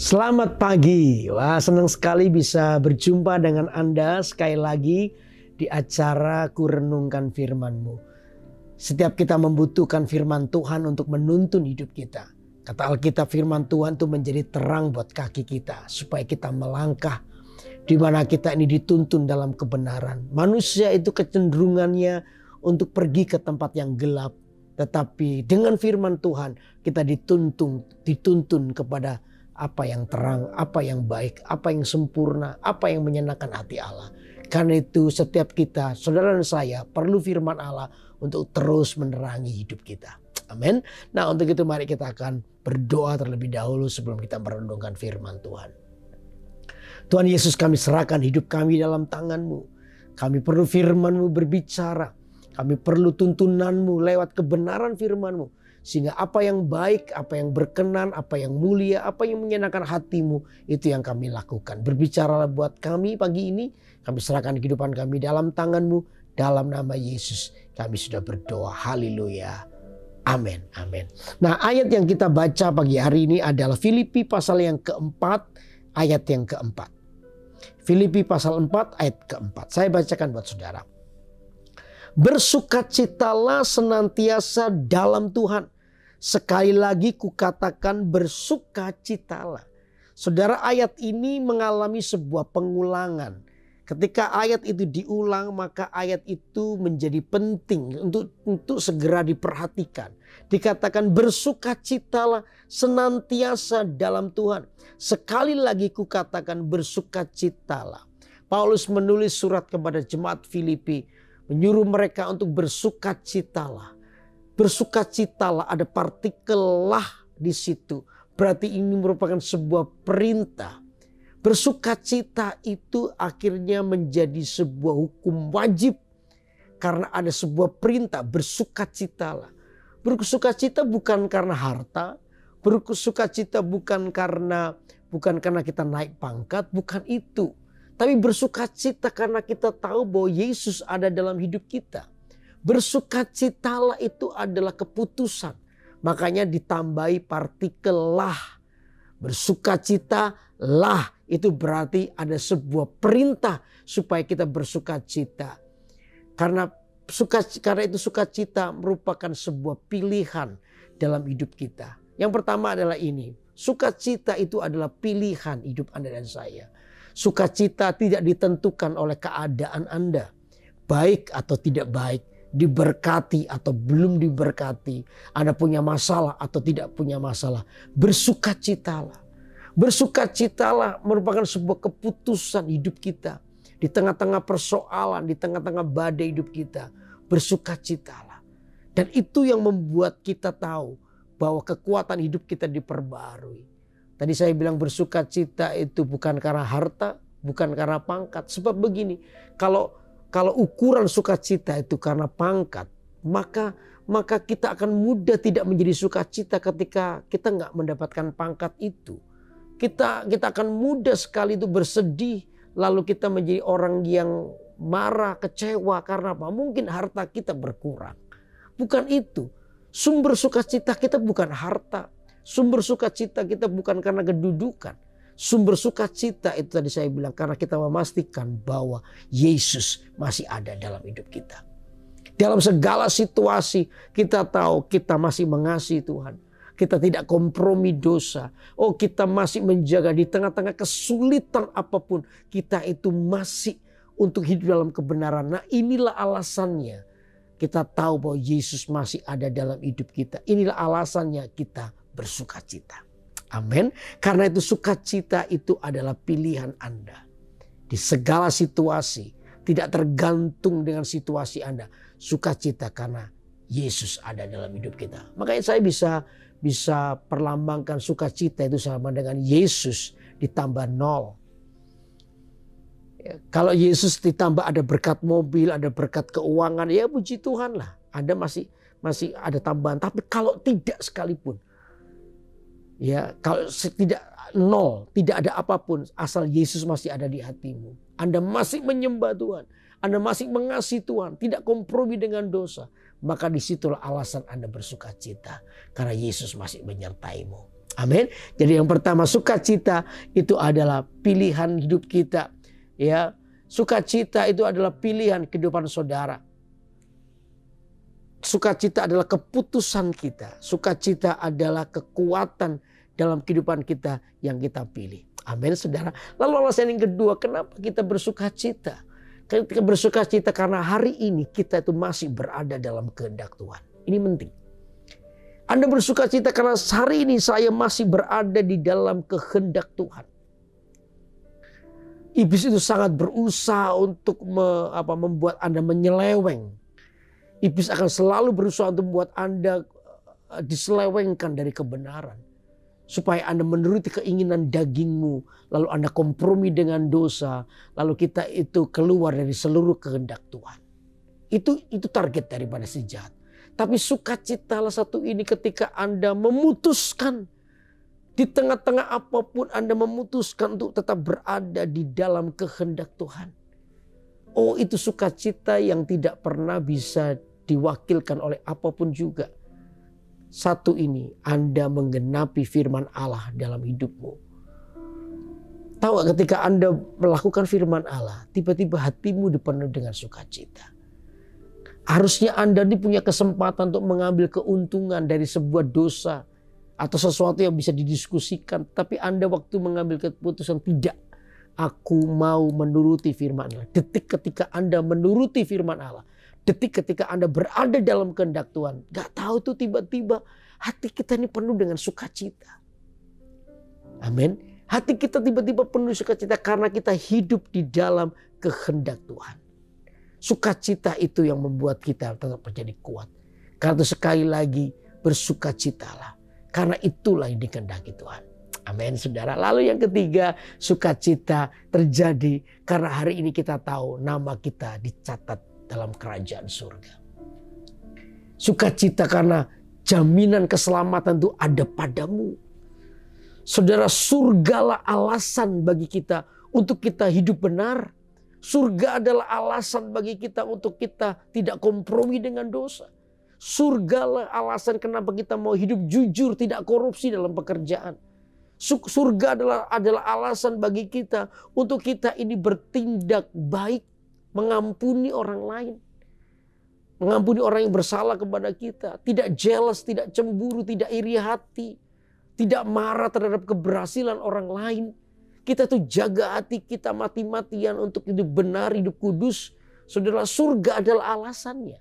Selamat pagi. Wah, senang sekali bisa berjumpa dengan Anda sekali lagi di acara Kurenungkan Firman-Mu. Setiap kita membutuhkan firman Tuhan untuk menuntun hidup kita. Kata Alkitab, firman Tuhan itu menjadi terang buat kaki kita supaya kita melangkah di mana kita ini dituntun dalam kebenaran. Manusia itu kecenderungannya untuk pergi ke tempat yang gelap, tetapi dengan firman Tuhan kita dituntun kepada apa yang terang, apa yang baik, apa yang sempurna, apa yang menyenangkan hati Allah. Karena itu setiap kita, saudara dan saya, perlu firman Allah untuk terus menerangi hidup kita. Amin. Nah, untuk itu mari kita akan berdoa terlebih dahulu sebelum kita merenungkan firman Tuhan. Tuhan Yesus, kami serahkan hidup kami dalam tangan-Mu. Kami perlu firman-Mu berbicara. Kami perlu tuntunan-Mu lewat kebenaran firman-Mu. Sehingga apa yang baik, apa yang berkenan, apa yang mulia, apa yang menyenangkan hati-Mu, itu yang kami lakukan. Berbicaralah buat kami pagi ini. Kami serahkan kehidupan kami dalam tangan-Mu. Dalam nama Yesus kami sudah berdoa. Haleluya. Amin. Amin. Nah, ayat yang kita baca pagi hari ini adalah Filipi pasal yang keempat, ayat yang keempat. Filipi pasal 4 ayat keempat. Saya bacakan buat saudara. Bersukacitalah senantiasa dalam Tuhan. Sekali lagi kukatakan bersukacitalah. Saudara, ayat ini mengalami sebuah pengulangan. Ketika ayat itu diulang, maka ayat itu menjadi penting untuk segera diperhatikan. Dikatakan bersukacitalah senantiasa dalam Tuhan. Sekali lagi kukatakan bersukacitalah. Paulus menulis surat kepada jemaat Filipi, menyuruh mereka untuk bersukacitalah. Bersukacitalah, ada partikel lah di situ. Berarti ini merupakan sebuah perintah. Bersukacita itu akhirnya menjadi sebuah hukum wajib. Karena ada sebuah perintah, bersukacitalah. Bersukacita bukan karena harta. Bersukacita bukan karena kita naik pangkat, bukan itu. Tapi bersukacita karena kita tahu bahwa Yesus ada dalam hidup kita. Bersukacitalah itu adalah keputusan. Makanya ditambahi partikel lah. Bersukacitalah itu berarti ada sebuah perintah supaya kita bersukacita. Karena itu sukacita merupakan sebuah pilihan dalam hidup kita. Yang pertama adalah ini. Sukacita itu adalah pilihan hidup Anda dan saya. Sukacita tidak ditentukan oleh keadaan Anda. Baik atau tidak baik. Diberkati atau belum diberkati. Anda punya masalah atau tidak punya masalah. Bersukacitalah. Bersukacitalah merupakan sebuah keputusan hidup kita. Di tengah-tengah persoalan, di tengah-tengah badai hidup kita. Bersukacitalah. Dan itu yang membuat kita tahu bahwa kekuatan hidup kita diperbarui. Tadi saya bilang bersukacita itu bukan karena harta, bukan karena pangkat. Sebab begini, kalau ukuran sukacita itu karena pangkat, maka kita akan mudah tidak menjadi sukacita ketika kita nggak mendapatkan pangkat itu. Kita akan mudah sekali itu bersedih, lalu kita menjadi orang yang marah, kecewa karena apa? Mungkin harta kita berkurang. Bukan itu. Sumber sukacita kita bukan harta. Sumber sukacita kita bukan karena kedudukan. Sumber sukacita itu tadi saya bilang karena kita memastikan bahwa Yesus masih ada dalam hidup kita. Dalam segala situasi kita tahu kita masih mengasihi Tuhan. Kita tidak kompromi dosa. Oh, kita masih menjaga di tengah-tengah kesulitan apapun. Kita itu masih untuk hidup dalam kebenaran. Nah, inilah alasannya. Kita tahu bahwa Yesus masih ada dalam hidup kita. Inilah alasannya kita bersukacita. Amin. Karena itu sukacita itu adalah pilihan Anda. Di segala situasi. Tidak tergantung dengan situasi Anda. Sukacita karena Yesus ada dalam hidup kita. Makanya saya bisa perlambangkan sukacita itu sama dengan Yesus ditambah 0. Ya, kalau Yesus ditambah ada berkat mobil, ada berkat keuangan, ya puji Tuhan lah. Anda masih ada tambahan. Tapi kalau tidak sekalipun. Ya, kalau tidak 0, tidak ada apapun, asal Yesus masih ada di hatimu. Anda masih menyembah Tuhan, Anda masih mengasihi Tuhan, tidak kompromi dengan dosa, maka disitulah alasan Anda bersukacita karena Yesus masih menyertaimu. Amin. Jadi yang pertama, sukacita itu adalah pilihan hidup kita. Ya, sukacita itu adalah pilihan kehidupan saudara. Sukacita adalah keputusan kita. Sukacita adalah kekuatan dalam kehidupan kita yang kita pilih. Amin, saudara. Lalu alasan yang kedua, kenapa kita bersukacita? Kita bersukacita karena hari ini kita itu masih berada dalam kehendak Tuhan. Ini penting. Anda bersukacita karena hari ini saya masih berada di dalam kehendak Tuhan. Iblis itu sangat berusaha untuk membuat Anda menyeleweng. Iblis akan selalu berusaha untuk membuat Anda diselewengkan dari kebenaran. Supaya Anda menuruti keinginan dagingmu. Lalu Anda kompromi dengan dosa. Lalu kita itu keluar dari seluruh kehendak Tuhan. Itu target daripada si jahat. Tapi sukacitalah satu ini ketika Anda memutuskan. Di tengah-tengah apapun Anda memutuskan untuk tetap berada di dalam kehendak Tuhan. Oh, itu sukacita yang tidak pernah bisa diwakilkan oleh apapun juga. Satu ini, Anda menggenapi firman Allah dalam hidupmu. Tahu gak, ketika Anda melakukan firman Allah, tiba-tiba hatimu dipenuhi dengan sukacita. Harusnya Anda ini punya kesempatan untuk mengambil keuntungan dari sebuah dosa atau sesuatu yang bisa didiskusikan. Tapi Anda waktu mengambil keputusan, tidak. Aku mau menuruti firman Allah. Detik ketika Anda menuruti firman Allah. Detik ketika Anda berada dalam kehendak Tuhan. Gak tahu tuh tiba-tiba hati kita ini penuh dengan sukacita. Amin. Hati kita tiba-tiba penuh sukacita karena kita hidup di dalam kehendak Tuhan. Sukacita itu yang membuat kita tetap menjadi kuat. Karena itu sekali lagi bersukacitalah. Karena itulah yang dikehendaki Tuhan. Amin, saudara. Lalu yang ketiga, sukacita terjadi karena hari ini kita tahu nama kita dicatat dalam kerajaan surga. Sukacita karena jaminan keselamatan itu ada padamu. Saudara, surgalah alasan bagi kita untuk kita hidup benar. Surga adalah alasan bagi kita untuk kita tidak kompromi dengan dosa. Surgalah alasan kenapa kita mau hidup jujur, tidak korupsi dalam pekerjaan. Surga adalah alasan bagi kita untuk kita ini bertindak baik, mengampuni orang lain. Mengampuni orang yang bersalah kepada kita. Tidak jealous, tidak cemburu, tidak iri hati. Tidak marah terhadap keberhasilan orang lain. Kita tuh jaga hati kita mati-matian untuk hidup benar, hidup kudus. Saudara, surga adalah alasannya.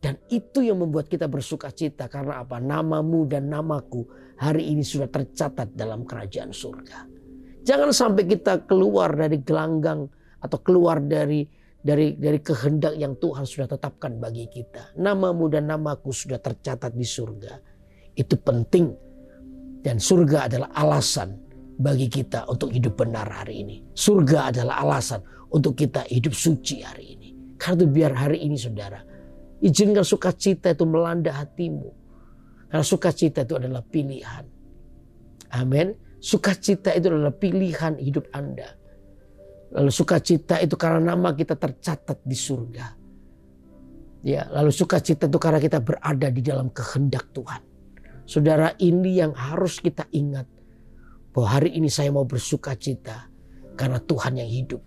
Dan itu yang membuat kita bersukacita. Karena apa? Namamu dan namaku hari ini sudah tercatat dalam kerajaan surga. Jangan sampai kita keluar dari gelanggang atau keluar dari kehendak yang Tuhan sudah tetapkan bagi kita. Namamu dan namaku sudah tercatat di surga. Itu penting. Dan surga adalah alasan bagi kita untuk hidup benar hari ini. Surga adalah alasan untuk kita hidup suci hari ini. Karena itu biar hari ini saudara, izinkan sukacita itu melanda hatimu. Karena sukacita itu adalah pilihan. Amin. Sukacita itu adalah pilihan hidup Anda. Lalu sukacita itu karena nama kita tercatat di surga. Ya, lalu sukacita itu karena kita berada di dalam kehendak Tuhan. Saudara, ini yang harus kita ingat. Bahwa hari ini saya mau bersukacita karena Tuhan yang hidup.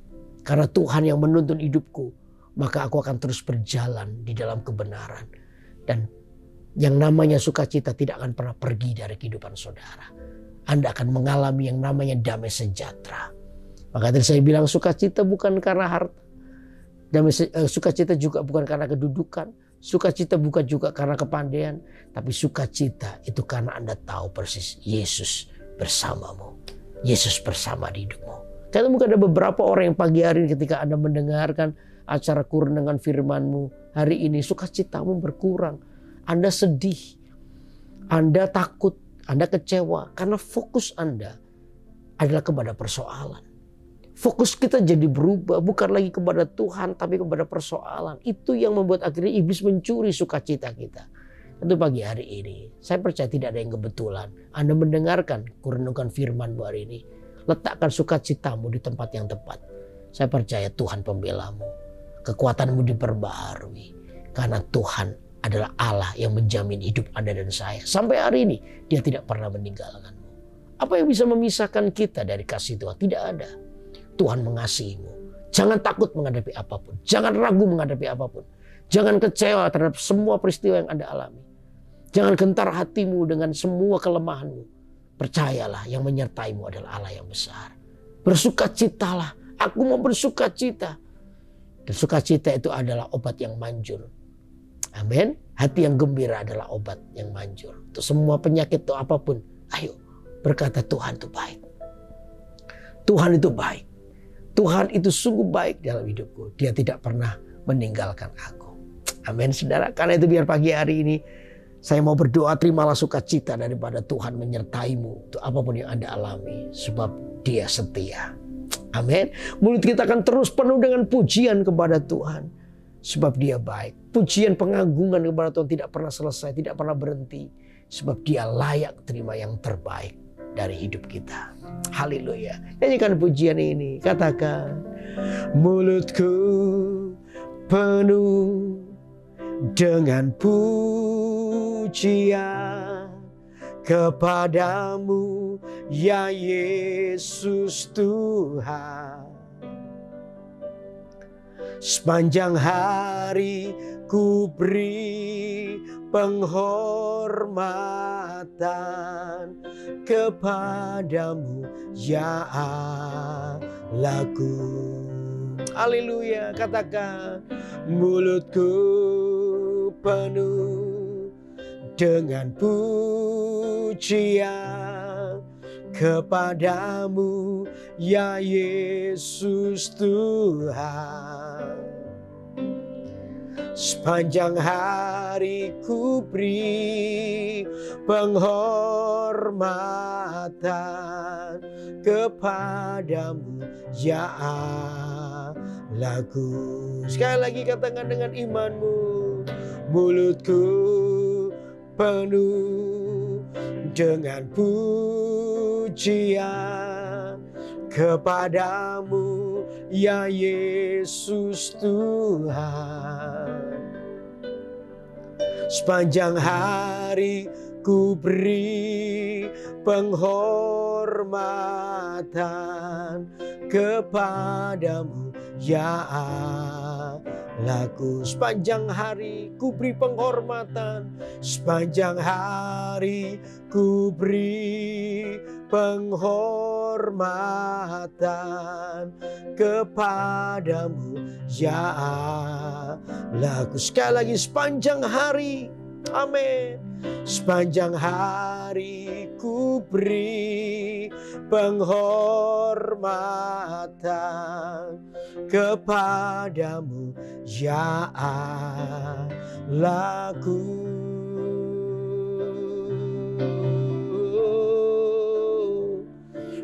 Karena Tuhan yang menuntun hidupku. Maka aku akan terus berjalan di dalam kebenaran. Dan yang namanya sukacita tidak akan pernah pergi dari kehidupan saudara. Anda akan mengalami yang namanya damai sejahtera. Maka tadi saya bilang sukacita bukan karena harta. Sukacita juga bukan karena kedudukan. Sukacita bukan juga karena kepandaian. Tapi sukacita itu karena Anda tahu persis Yesus bersamamu. Yesus bersama di hidupmu. Karena mungkin ada beberapa orang yang pagi hari ini ketika Anda mendengarkan acara kerenangan firman-Mu, hari ini sukacitamu berkurang. Anda sedih. Anda takut. Anda kecewa. Karena fokus Anda adalah kepada persoalan. Fokus kita jadi berubah. Bukan lagi kepada Tuhan tapi kepada persoalan. Itu yang membuat akhirnya iblis mencuri sukacita kita. Untuk pagi hari ini, saya percaya tidak ada yang kebetulan. Anda mendengarkan kerenungan firman hari ini. Letakkan sukacitamu di tempat yang tepat. Saya percaya Tuhan pembelamu. Kekuatanmu diperbaharui. Karena Tuhan adalah Allah yang menjamin hidup Anda dan saya. Sampai hari ini, Dia tidak pernah meninggalkanmu. Apa yang bisa memisahkan kita dari kasih Tuhan? Tidak ada. Tuhan mengasihimu. Jangan takut menghadapi apapun. Jangan ragu menghadapi apapun. Jangan kecewa terhadap semua peristiwa yang Anda alami. Jangan gentar hatimu dengan semua kelemahanmu. Percayalah, yang menyertaimu adalah Allah yang besar. Bersukacitalah. Aku mau bersukacita. Dan sukacita itu adalah obat yang manjur. Amin. Hati yang gembira adalah obat yang manjur. Untuk semua penyakit atau apapun. Ayo berkata, Tuhan itu baik. Tuhan itu baik. Tuhan itu sungguh baik dalam hidupku. Dia tidak pernah meninggalkan aku. Amin saudara. Karena itu biar pagi hari ini saya mau berdoa, terimalah sukacita daripada Tuhan menyertaimu. Untuk apapun yang Anda alami. Sebab Dia setia. Amin. Mulut kita akan terus penuh dengan pujian kepada Tuhan. Sebab Dia baik. Pujian pengagungan kepada Tuhan tidak pernah selesai. Tidak pernah berhenti. Sebab Dia layak terima yang terbaik dari hidup kita. Haleluya. Nyanyikan pujian ini. Katakan. Mulutku penuh dengan pujian kepadamu ya Yesus Tuhan. Sepanjang hari ku beri penghormatan kepadamu ya Allahku. Haleluya. Katakan. Mulutku penuh dengan pujian kepadamu ya Yesus Tuhan. Sepanjang hari ku beri penghormatan kepadamu ya Allahku. Sekali lagi katakan dengan imanmu. Mulutku penuh dengan pujian kepadamu ya Yesus Tuhan. Sepanjang hari ku beri penghormatan kepadamu ya Allahku. Sepanjang hari ku beri penghormatan. Sepanjang hari ku beri penghormatan kepadamu ya Allahku. Sekali lagi, sepanjang hari. Amin. Sepanjang hari ku beri penghormatan kepadamu ya Allahku.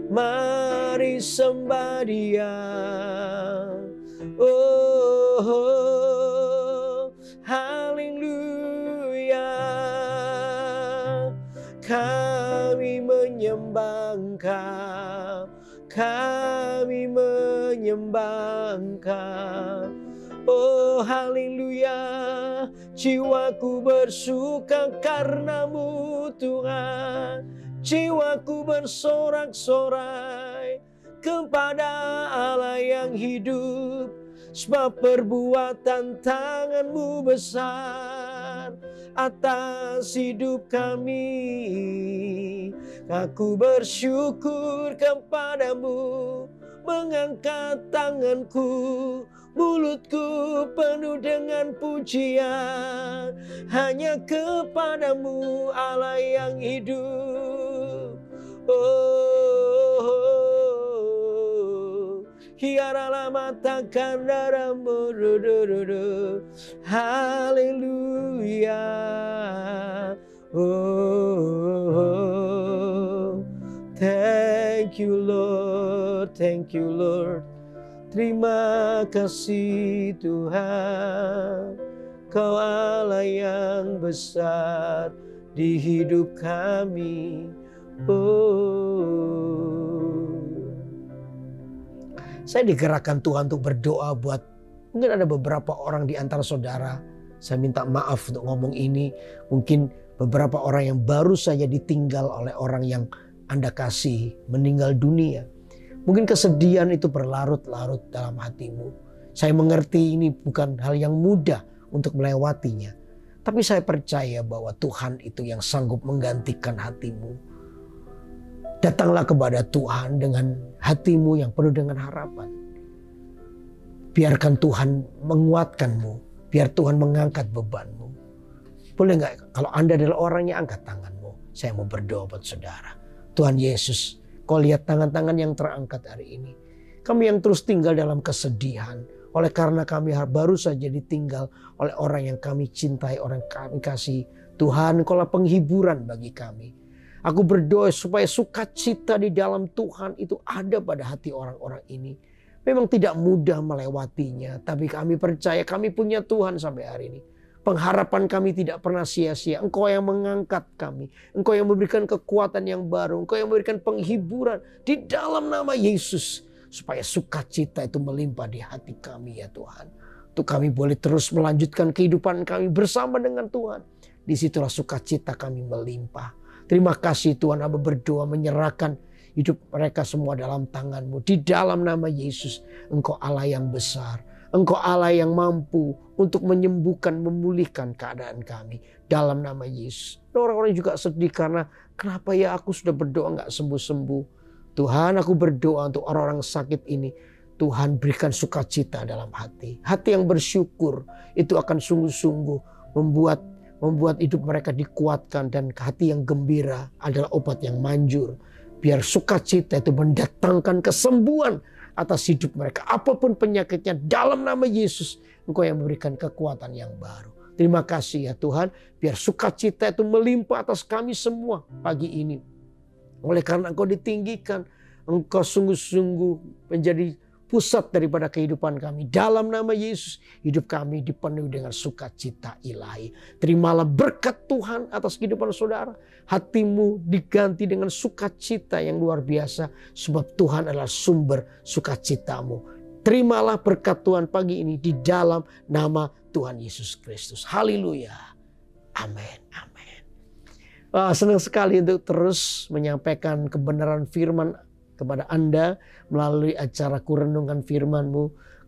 Mari sembah Dia. Oh, haleluya. Kami menyembah Engkau, kami menyembah Engkau. Oh haleluya, jiwaku bersuka karenamu Tuhan. Jiwaku bersorak-sorai kepada Allah yang hidup. Sebab perbuatan tangan-Mu besar atas hidup kami. Aku bersyukur kepadamu, mengangkat tanganku, mulutku penuh dengan pujian hanya kepadamu Allah yang hidup. Hiarala matakan daramu, haleluya. Oh, thank you Lord, thank you Lord. Terima kasih Tuhan, Kau Allah yang besar di hidup kami. Saya digerakkan Tuhan untuk berdoa buat, mungkin ada beberapa orang di antara saudara. Saya minta maaf untuk ngomong ini. Mungkin beberapa orang yang baru saja ditinggal oleh orang yang Anda kasih meninggal dunia. Mungkin kesedihan itu berlarut-larut dalam hatimu. Saya mengerti ini bukan hal yang mudah untuk melewatinya. Tapi saya percaya bahwa Tuhan itu yang sanggup menggantikan hatimu. Datanglah kepada Tuhan dengan hatimu yang penuh dengan harapan. Biarkan Tuhan menguatkanmu. Biar Tuhan mengangkat bebanmu. Boleh nggak kalau Anda adalah orangnya, angkat tanganmu. Saya mau berdoa buat saudara. Tuhan Yesus, kau lihat tangan-tangan yang terangkat hari ini. Kami yang terus tinggal dalam kesedihan. Oleh karena kami baru saja ditinggal oleh orang yang kami cintai, orang yang kami kasih. Tuhan, Engkaulah penghiburan bagi kami. Aku berdoa supaya sukacita di dalam Tuhan itu ada pada hati orang-orang ini. Memang tidak mudah melewatinya, tapi kami percaya kami punya Tuhan sampai hari ini. Pengharapan kami tidak pernah sia-sia. Engkau yang mengangkat kami. Engkau yang memberikan kekuatan yang baru. Engkau yang memberikan penghiburan di dalam nama Yesus. Supaya sukacita itu melimpah di hati kami ya Tuhan. Untuk kami boleh terus melanjutkan kehidupan kami bersama dengan Tuhan. Disitulah sukacita kami melimpah. Terima kasih Tuhan, Hamba berdoa menyerahkan hidup mereka semua dalam tangan-Mu. Di dalam nama Yesus, Engkau Allah yang besar. Engkau Allah yang mampu untuk menyembuhkan, memulihkan keadaan kami. Dalam nama Yesus. Orang-orang juga sedih karena kenapa ya aku sudah berdoa gak sembuh-sembuh. Tuhan, aku berdoa untuk orang-orang sakit ini. Tuhan berikan sukacita dalam hati. Hati yang bersyukur itu akan sungguh-sungguh membuat hidup mereka dikuatkan. Dan hati yang gembira adalah obat yang manjur. Biar sukacita itu mendatangkan kesembuhan atas hidup mereka. Apapun penyakitnya dalam nama Yesus. Engkau yang memberikan kekuatan yang baru. Terima kasih ya Tuhan. Biar sukacita itu melimpah atas kami semua pagi ini. Oleh karena Engkau ditinggikan, Engkau sungguh-sungguh menjadi pusat daripada kehidupan kami. Dalam nama Yesus, hidup kami dipenuhi dengan sukacita ilahi. Terimalah berkat Tuhan atas kehidupan saudara. Hatimu diganti dengan sukacita yang luar biasa. Sebab Tuhan adalah sumber sukacitamu. Terimalah berkat Tuhan pagi ini di dalam nama Tuhan Yesus Kristus. Haleluya. Amin. Amin. Senang sekali untuk terus menyampaikan kebenaran firman kepada Anda melalui acara Kurenungan Firman-Mu.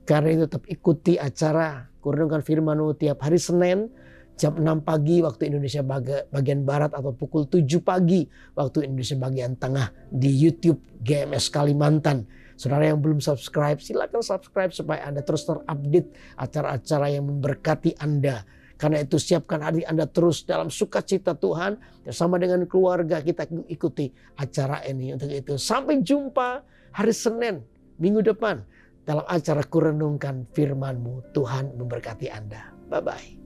Karena itu tetap ikuti acara Kurenungan Firman-Mu tiap hari Senin jam 6 pagi waktu Indonesia bagian Barat atau pukul 7 pagi waktu Indonesia bagian Tengah di YouTube GMS Kalimantan. Saudara yang belum subscribe, silakan subscribe supaya Anda terus terupdate acara-acara yang memberkati Anda. Karena itu siapkan hati Anda terus dalam sukacita Tuhan. Bersama dengan keluarga kita ikuti acara ini. Untuk itu sampai jumpa hari Senin minggu depan. Dalam acara Kurenungkan Firman-Mu. Tuhan memberkati Anda. Bye-bye.